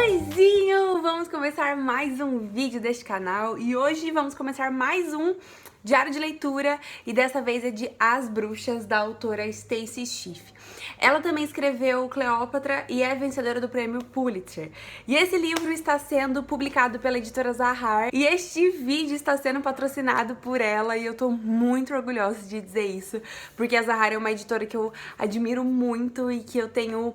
Oizinho! Vamos começar mais um vídeo deste canal e hoje vamos começar mais um diário de leitura e dessa vez é de As Bruxas, da autora Stacy Schiff. Ela também escreveu Cleópatra e é vencedora do prêmio Pulitzer. E esse livro está sendo publicado pela editora Zahar e este vídeo está sendo patrocinado por ela e eu tô muito orgulhosa de dizer isso, porque a Zahar é uma editora que eu admiro muito e que eu tenho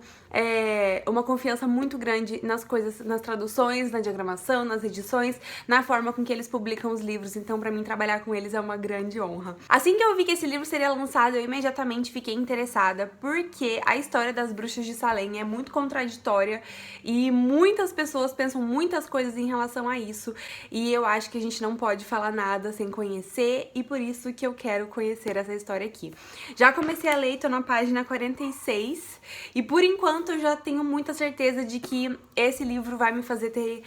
uma confiança muito grande nas coisas, nas traduções, na diagramação, nas edições, na forma com que eles publicam os livros, então pra mim trabalhar com eles é uma grande honra. Assim que eu vi que esse livro seria lançado, eu imediatamente fiquei interessada, porque a história das Bruxas de Salem é muito contraditória e muitas pessoas pensam muitas coisas em relação a isso, e eu acho que a gente não pode falar nada sem conhecer, e por isso que eu quero conhecer essa história aqui. Já comecei a ler, tô na página 46, e por enquanto eu já tenho muita certeza de que esse livro vai me fazer ter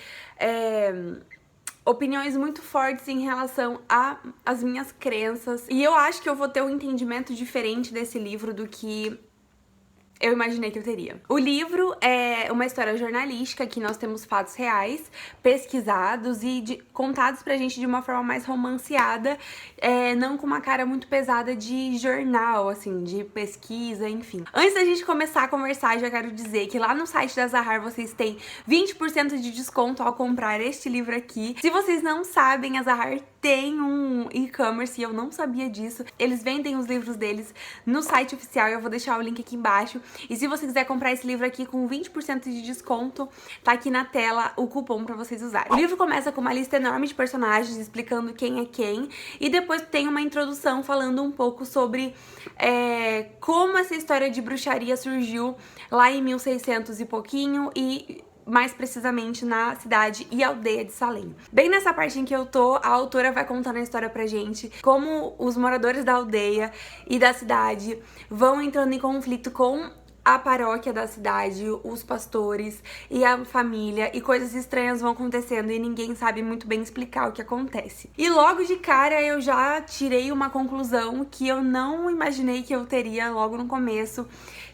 opiniões muito fortes em relação às minhas crenças. E eu acho que eu vou ter um entendimento diferente desse livro do que eu imaginei que eu teria. O livro é uma história jornalística, que nós temos fatos reais, pesquisados e contados pra gente de uma forma mais romanceada, não com uma cara muito pesada de jornal, assim, de pesquisa, enfim. Antes da gente começar a conversar, já quero dizer que lá no site da Zahar vocês têm 20% de desconto ao comprar este livro aqui. Se vocês não sabem, a Zahar tem um e-commerce e eu não sabia disso. Eles vendem os livros deles no site oficial e eu vou deixar o link aqui embaixo. E se você quiser comprar esse livro aqui com 20% de desconto, tá aqui na tela o cupom pra vocês usarem. O livro começa com uma lista enorme de personagens explicando quem é quem e depois tem uma introdução falando um pouco sobre como essa história de bruxaria surgiu lá em 1600 e pouquinho e mais precisamente na cidade e aldeia de Salem. Bem nessa parte em que eu tô, a autora vai contando a história pra gente, como os moradores da aldeia e da cidade vão entrando em conflito com a paróquia da cidade, os pastores e a família, e coisas estranhas vão acontecendo e ninguém sabe muito bem explicar o que acontece. E logo de cara eu já tirei uma conclusão que eu não imaginei que eu teria logo no começo,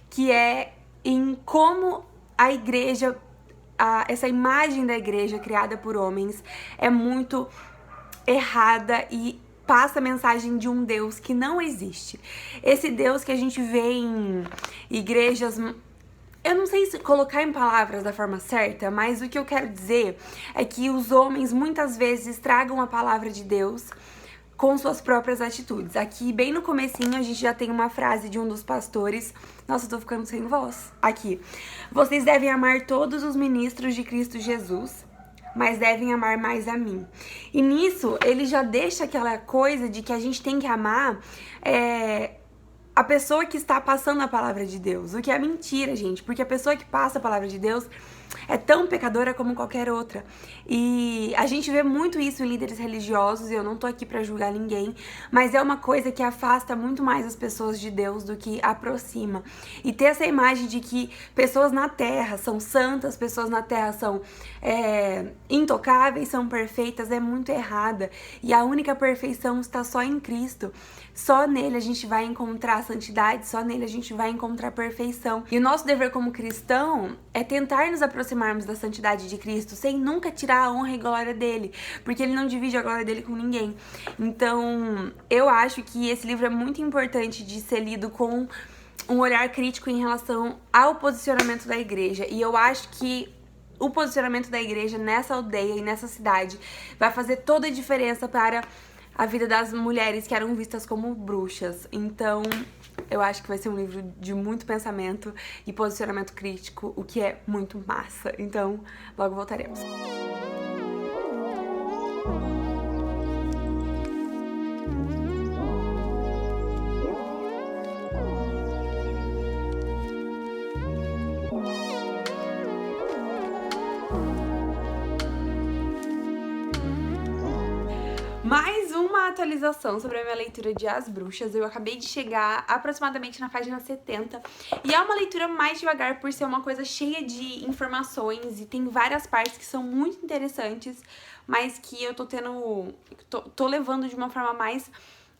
que é em como a igreja, essa imagem da igreja criada por homens é muito errada e passa a mensagem de um Deus que não existe. Esse Deus que a gente vê em igrejas, eu não sei se colocar em palavras da forma certa, mas o que eu quero dizer é que os homens muitas vezes tragam a palavra de Deus com suas próprias atitudes. Aqui, bem no comecinho, a gente já tem uma frase de um dos pastores. Nossa, eu tô ficando sem voz. Aqui. Vocês devem amar todos os ministros de Cristo Jesus, mas devem amar mais a mim. E nisso, ele já deixa aquela coisa de que a gente tem que amar a pessoa que está passando a palavra de Deus. O que é mentira, gente, porque a pessoa que passa a palavra de Deus é tão pecadora como qualquer outra. E a gente vê muito isso em líderes religiosos, e eu não tô aqui pra julgar ninguém, mas é uma coisa que afasta muito mais as pessoas de Deus do que aproxima. E ter essa imagem de que pessoas na Terra são santas, pessoas na Terra são intocáveis, são perfeitas, é muito errada. E a única perfeição está só em Cristo. Só nele a gente vai encontrar santidade, só nele a gente vai encontrar perfeição. E o nosso dever como cristão é tentar nos aproximarmos da santidade de Cristo sem nunca tirar a honra e glória dele, porque ele não divide a glória dele com ninguém. Então, eu acho que esse livro é muito importante de ser lido com um olhar crítico em relação ao posicionamento da igreja. E eu acho que o posicionamento da igreja nessa aldeia e nessa cidade vai fazer toda a diferença para a vida das mulheres que eram vistas como bruxas. Então, eu acho que vai ser um livro de muito pensamento e posicionamento crítico, o que é muito massa. Então, logo voltaremos. Mais uma atualização sobre a minha leitura de As Bruxas. Eu acabei de chegar aproximadamente na página 70 e é uma leitura mais devagar por ser uma coisa cheia de informações e tem várias partes que são muito interessantes, mas que eu tô levando de uma forma mais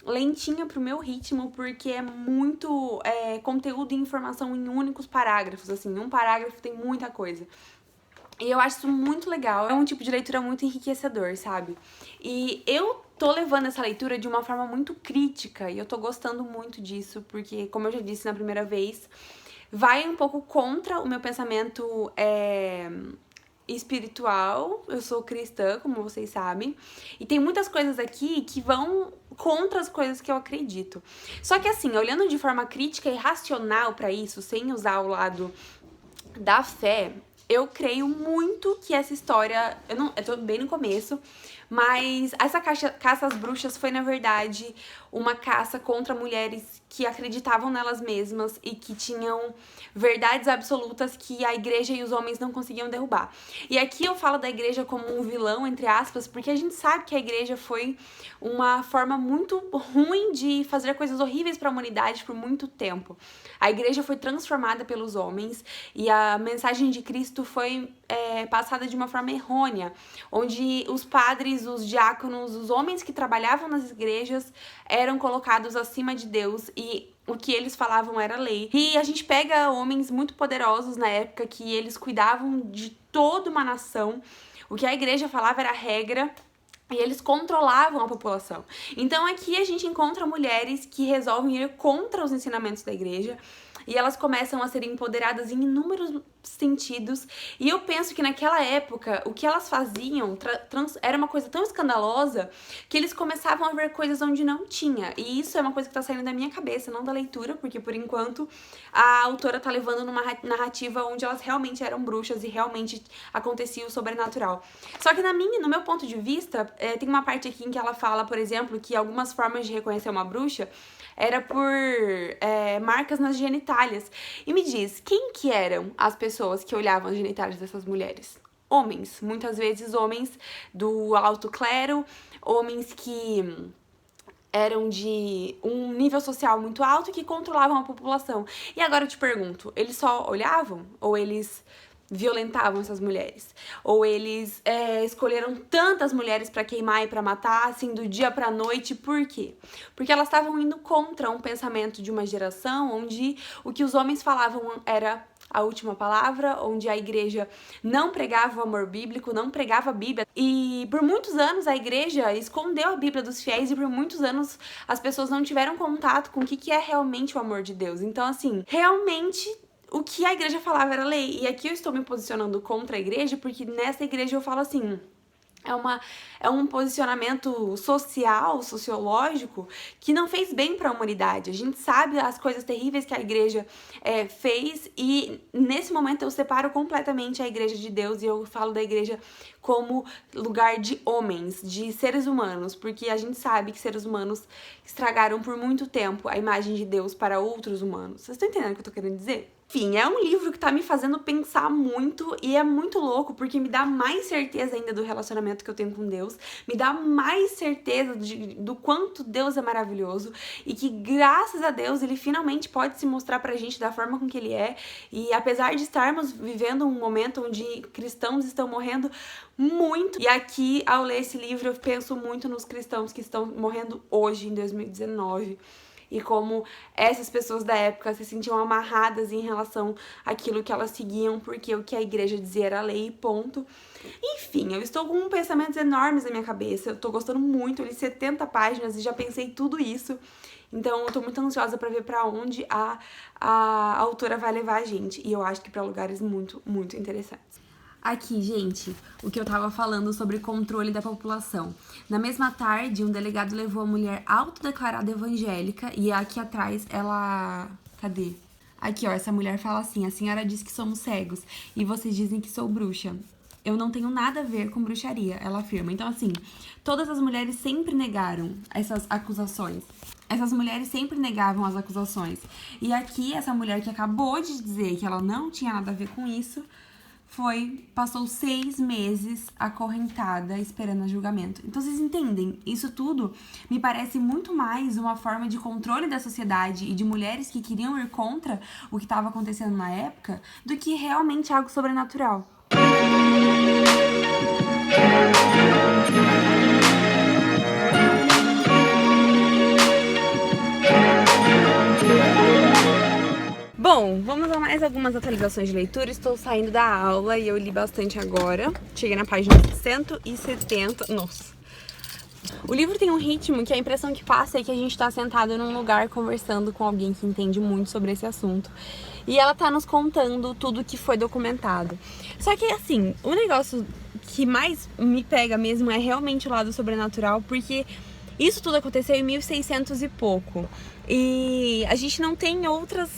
lentinha pro meu ritmo, porque é muito conteúdo e informação em únicos parágrafos, assim, um parágrafo tem muita coisa. E eu acho isso muito legal, é um tipo de leitura muito enriquecedor, sabe? E eu tô levando essa leitura de uma forma muito crítica, e eu tô gostando muito disso, porque, como eu já disse na primeira vez, vai um pouco contra o meu pensamento espiritual. Eu sou cristã, como vocês sabem, e tem muitas coisas aqui que vão contra as coisas que eu acredito. Só que assim, olhando de forma crítica e racional pra isso, sem usar o lado da fé, eu creio muito que essa história, eu tô bem no começo, mas essa caça às bruxas foi, na verdade, uma caça contra mulheres que acreditavam nelas mesmas e que tinham verdades absolutas que a igreja e os homens não conseguiam derrubar. E aqui eu falo da igreja como um vilão, entre aspas, porque a gente sabe que a igreja foi uma forma muito ruim de fazer coisas horríveis para a humanidade por muito tempo. A igreja foi transformada pelos homens e a mensagem de Cristo foi passada de uma forma errônea, onde os padres, os diáconos, os homens que trabalhavam nas igrejas eram colocados acima de Deus e o que eles falavam era lei. E a gente pega homens muito poderosos na época que eles cuidavam de toda uma nação. O que a igreja falava era regra. E eles controlavam a população. Então aqui a gente encontra mulheres que resolvem ir contra os ensinamentos da igreja e elas começam a ser empoderadas em inúmeros sentidos. E eu penso que naquela época o que elas faziam era uma coisa tão escandalosa que eles começavam a ver coisas onde não tinha. E isso é uma coisa que tá saindo da minha cabeça, não da leitura, porque por enquanto a autora tá levando numa narrativa onde elas realmente eram bruxas e realmente acontecia o sobrenatural. Só que no meu ponto de vista, tem uma parte aqui em que ela fala, por exemplo, que algumas formas de reconhecer uma bruxa era por marcas nas genitálias. E me diz, quem que eram as pessoas que olhavam as genitálias dessas mulheres? Homens, muitas vezes homens do alto clero, homens que eram de um nível social muito alto e que controlavam a população. E agora eu te pergunto, eles só olhavam ou eles violentavam essas mulheres? Ou eles escolheram tantas mulheres pra queimar e pra matar, assim, do dia pra noite? Por quê? Porque elas estavam indo contra um pensamento de uma geração onde o que os homens falavam era a última palavra, onde a igreja não pregava o amor bíblico, não pregava a Bíblia. E por muitos anos a igreja escondeu a Bíblia dos fiéis e por muitos anos as pessoas não tiveram contato com o que é realmente o amor de Deus. Então, assim, realmente o que a igreja falava era lei. E aqui eu estou me posicionando contra a igreja, porque nessa igreja eu falo assim, é um posicionamento social, sociológico, que não fez bem para a humanidade. A gente sabe as coisas terríveis que a igreja fez e nesse momento eu separo completamente a igreja de Deus e eu falo da igreja como lugar de homens, de seres humanos, porque a gente sabe que seres humanos estragaram por muito tempo a imagem de Deus para outros humanos. Vocês estão entendendo o que eu tô querendo dizer? Enfim, é um livro que tá me fazendo pensar muito e é muito louco porque me dá mais certeza ainda do relacionamento que eu tenho com Deus, me dá mais certeza do quanto Deus é maravilhoso e que graças a Deus ele finalmente pode se mostrar pra gente da forma com que ele é. E apesar de estarmos vivendo um momento onde cristãos estão morrendo muito, e aqui ao ler esse livro eu penso muito nos cristãos que estão morrendo hoje em 2019. E como essas pessoas da época se sentiam amarradas em relação àquilo que elas seguiam, porque o que a igreja dizia era lei, ponto. Enfim, eu estou com pensamentos enormes na minha cabeça, eu tô gostando muito, eu li 70 páginas e já pensei tudo isso. Então eu tô muito ansiosa pra ver pra onde a autora vai levar a gente. E eu acho que pra lugares muito, muito interessantes. Aqui, gente, o que eu tava falando sobre controle da população. Na mesma tarde, um delegado levou a mulher autodeclarada evangélica e aqui atrás ela... Cadê? Aqui, ó, essa mulher fala assim, a senhora diz que somos cegos e vocês dizem que sou bruxa. Eu não tenho nada a ver com bruxaria, ela afirma. Então, assim, todas as mulheres sempre negaram essas acusações. Essas mulheres sempre negavam as acusações. E aqui, essa mulher que acabou de dizer que ela não tinha nada a ver com isso... passou 6 meses acorrentada esperando julgamento. Então vocês entendem? Isso tudo me parece muito mais uma forma de controle da sociedade e de mulheres que queriam ir contra o que estava acontecendo na época do que realmente algo sobrenatural. Bom, vamos a mais algumas atualizações de leitura. Estou saindo da aula e eu li bastante agora. Cheguei na página 170. Nossa. O livro tem um ritmo que a impressão que passa é que a gente tá sentado num lugar conversando com alguém que entende muito sobre esse assunto. E ela tá nos contando tudo que foi documentado. Só que, assim, o negócio que mais me pega mesmo é realmente o lado sobrenatural, porque isso tudo aconteceu em 1600 e pouco. E a gente não tem outras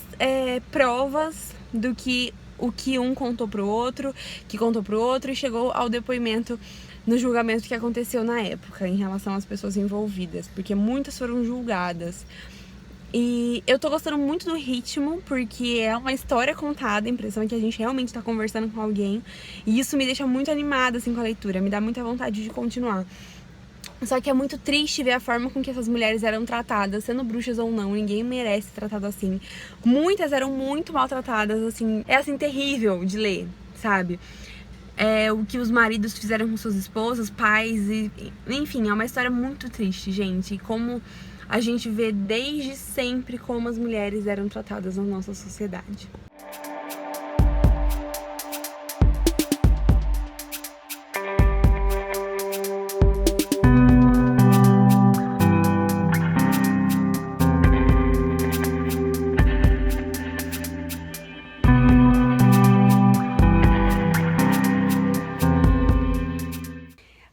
provas do que o que um contou pro outro, que contou pro outro e chegou ao depoimento no julgamento que aconteceu na época em relação às pessoas envolvidas, porque muitas foram julgadas. E eu tô gostando muito do ritmo, porque é uma história contada, a impressão é que a gente realmente tá conversando com alguém, e isso me deixa muito animada assim com a leitura, me dá muita vontade de continuar. Só que é muito triste ver a forma com que essas mulheres eram tratadas, sendo bruxas ou não, ninguém merece ser tratado assim. Muitas eram muito maltratadas, assim, é assim terrível de ler, sabe? O que os maridos fizeram com suas esposas, pais, enfim, é uma história muito triste, gente. E como a gente vê desde sempre como as mulheres eram tratadas na nossa sociedade.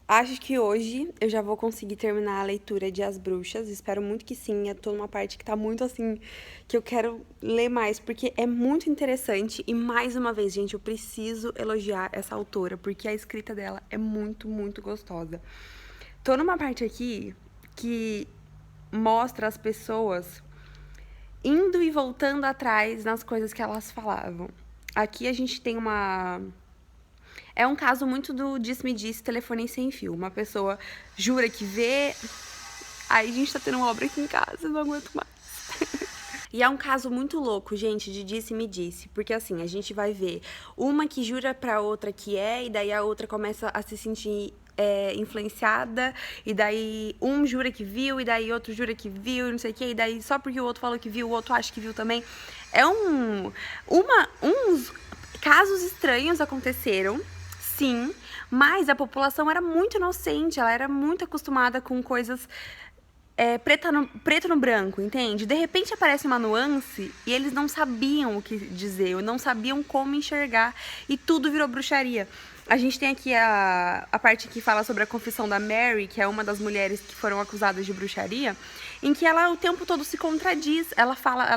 Acho que hoje eu já vou conseguir terminar a leitura de As Bruxas, espero muito que sim, eu tô numa parte que tá muito assim, que eu quero ler mais, porque é muito interessante e mais uma vez, gente, eu preciso elogiar essa autora, porque a escrita dela é muito, muito gostosa. Tô numa parte aqui que mostra as pessoas indo e voltando atrás nas coisas que elas falavam. Aqui a gente tem É um caso muito do disse-me-disse, telefone sem fio. Uma pessoa jura que vê... Aí a gente tá tendo uma obra aqui em casa, eu não aguento mais. E é um caso muito louco, gente, de disse-me-disse. Porque assim, a gente vai ver uma que jura pra outra que e daí a outra começa a se sentir influenciada, e daí um jura que viu, e daí outro jura que viu, e não sei o que, e daí só porque o outro falou que viu, o outro acha que viu também. Uns casos estranhos aconteceram, sim, mas a população era muito inocente, ela era muito acostumada com coisas preto no branco, entende? De repente aparece uma nuance e eles não sabiam o que dizer, não sabiam como enxergar e tudo virou bruxaria. A gente tem aqui a parte que fala sobre a confissão da Mary, que é uma das mulheres que foram acusadas de bruxaria, em que ela o tempo todo se contradiz. Ela fala,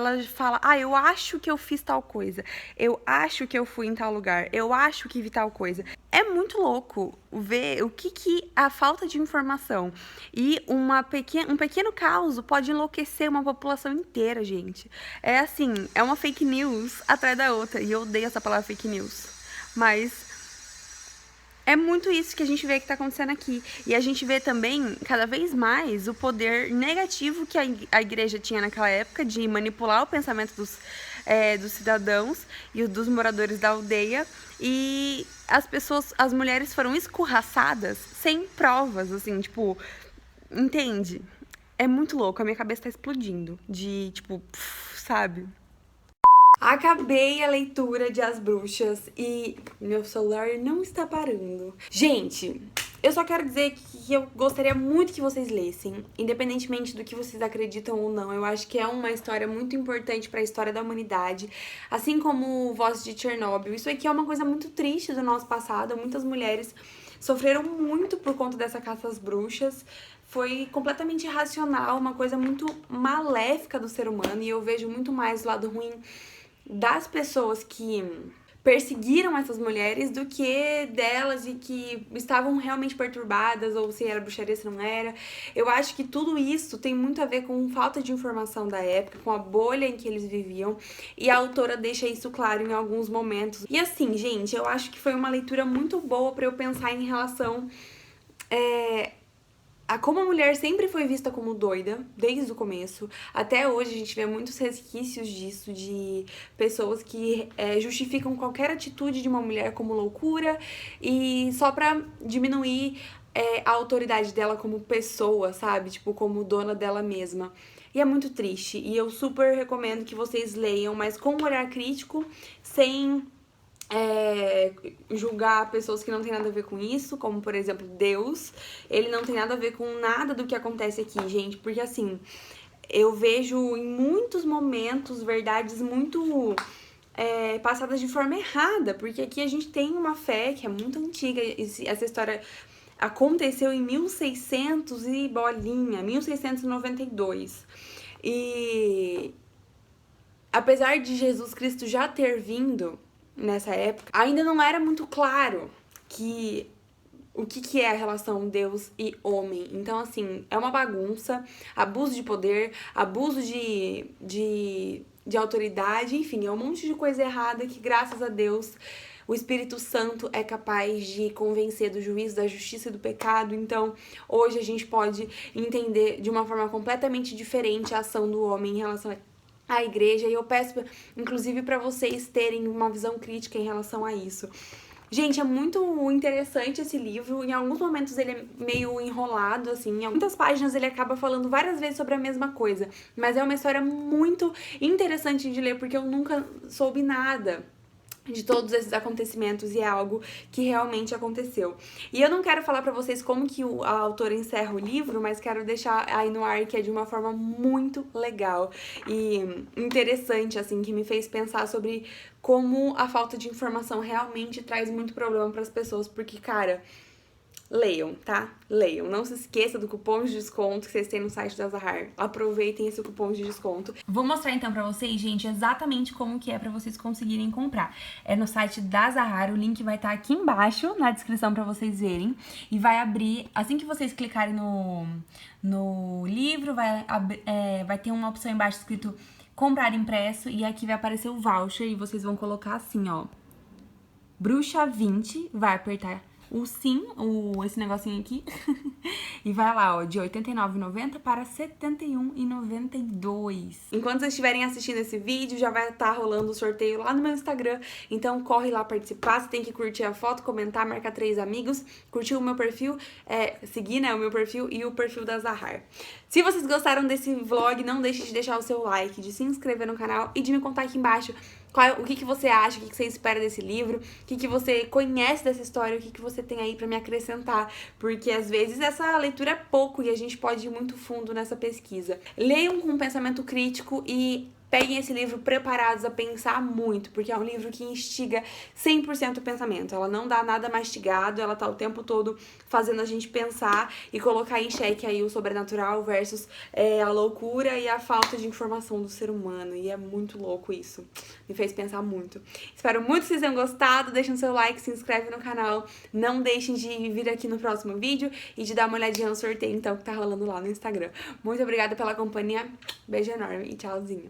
eu acho que eu fiz tal coisa, eu acho que eu fui em tal lugar, eu acho que vi tal coisa. É muito louco ver o que a falta de informação e um pequeno caos pode enlouquecer uma população inteira, gente. É assim, é uma fake news atrás da outra, e eu odeio essa palavra fake news, mas é muito isso que a gente vê que tá acontecendo aqui. E a gente vê também, cada vez mais, o poder negativo que a igreja tinha naquela época de manipular o pensamento dos cidadãos e dos moradores da aldeia. E as mulheres foram escorraçadas sem provas, assim, tipo, entende? É muito louco, a minha cabeça tá explodindo de, tipo, sabe? Acabei a leitura de As Bruxas e meu celular não está parando. Gente, eu só quero dizer que eu gostaria muito que vocês lessem, independentemente do que vocês acreditam ou não. Eu acho que é uma história muito importante para a história da humanidade, assim como Vozes de Chernobyl. Isso aqui é uma coisa muito triste do nosso passado. Muitas mulheres sofreram muito por conta dessa caça às bruxas. Foi completamente irracional, uma coisa muito maléfica do ser humano, e eu vejo muito mais o lado ruim das pessoas que perseguiram essas mulheres do que delas e que estavam realmente perturbadas, ou se era bruxaria, se não era. Eu acho que tudo isso tem muito a ver com falta de informação da época, com a bolha em que eles viviam, e a autora deixa isso claro em alguns momentos. E assim, gente, eu acho que foi uma leitura muito boa pra eu pensar em relação como a mulher sempre foi vista como doida, desde o começo. Até hoje a gente vê muitos resquícios disso, de pessoas que justificam qualquer atitude de uma mulher como loucura, e só pra diminuir a autoridade dela como pessoa, sabe? Tipo, como dona dela mesma. E é muito triste. E eu super recomendo que vocês leiam, mas com um olhar crítico, sem julgar pessoas que não tem nada a ver com isso, como por exemplo Deus. Ele não tem nada a ver com nada do que acontece aqui, gente, porque assim, eu vejo em muitos momentos verdades muito passadas de forma errada, porque aqui a gente tem uma fé que é muito antiga. Essa história aconteceu em 1600 e bolinha, 1692. E apesar de Jesus Cristo já ter vindo nessa época, ainda não era muito claro o que é a relação Deus e homem. Então, assim, é uma bagunça, abuso de poder, abuso de autoridade, enfim, é um monte de coisa errada que, graças a Deus, o Espírito Santo é capaz de convencer do juízo, da justiça e do pecado. Então, hoje a gente pode entender de uma forma completamente diferente a ação do homem em relação à igreja. E eu peço, inclusive, para vocês terem uma visão crítica em relação a isso. Gente, é muito interessante esse livro. Em alguns momentos ele é meio enrolado, assim. Em muitas páginas ele acaba falando várias vezes sobre a mesma coisa. Mas é uma história muito interessante de ler, porque eu nunca soube nada de todos esses acontecimentos e é algo que realmente aconteceu. E eu não quero falar pra vocês como que a autora encerra o livro, mas quero deixar aí no ar que é de uma forma muito legal e interessante, assim, que me fez pensar sobre como a falta de informação realmente traz muito problema pras pessoas, porque, cara, leiam, tá? Leiam. Não se esqueça do cupom de desconto que vocês têm no site da Zahar. Aproveitem esse cupom de desconto. Vou mostrar então pra vocês, gente, exatamente como que é pra vocês conseguirem comprar. É no site da Zahar, o link vai estar aqui embaixo na descrição pra vocês verem. E vai abrir, assim que vocês clicarem no livro, vai ter uma opção embaixo escrito comprar impresso e aqui vai aparecer o voucher e vocês vão colocar assim, ó, Bruxa 20, vai apertar o sim, esse negocinho aqui, e vai lá, ó, de R$ 89,90 para R$ 71,92. Enquanto vocês estiverem assistindo esse vídeo, já vai estar rolando o sorteio lá no meu Instagram, então corre lá participar, você tem que curtir a foto, comentar, marcar 3 amigos, curtir o meu perfil, seguir, né, o meu perfil e o perfil da Zahar. Se vocês gostaram desse vlog, não deixe de deixar o seu like, de se inscrever no canal e de me contar aqui embaixo o que você acha, o que você espera desse livro, o que você conhece dessa história, o que você tem aí pra me acrescentar, porque às vezes essa leitura é pouco e a gente pode ir muito fundo nessa pesquisa. Leiam com um pensamento crítico e peguem esse livro preparados a pensar muito, porque é um livro que instiga 100% o pensamento. Ela não dá nada mastigado, ela tá o tempo todo fazendo a gente pensar e colocar em xeque aí o sobrenatural versus a loucura e a falta de informação do ser humano. E é muito louco isso. Me fez pensar muito. Espero muito que vocês tenham gostado. Deixem seu like, se inscreve no canal. Não deixem de vir aqui no próximo vídeo e de dar uma olhadinha no sorteio, então, que tá rolando lá no Instagram. Muito obrigada pela companhia. Beijo enorme e tchauzinho.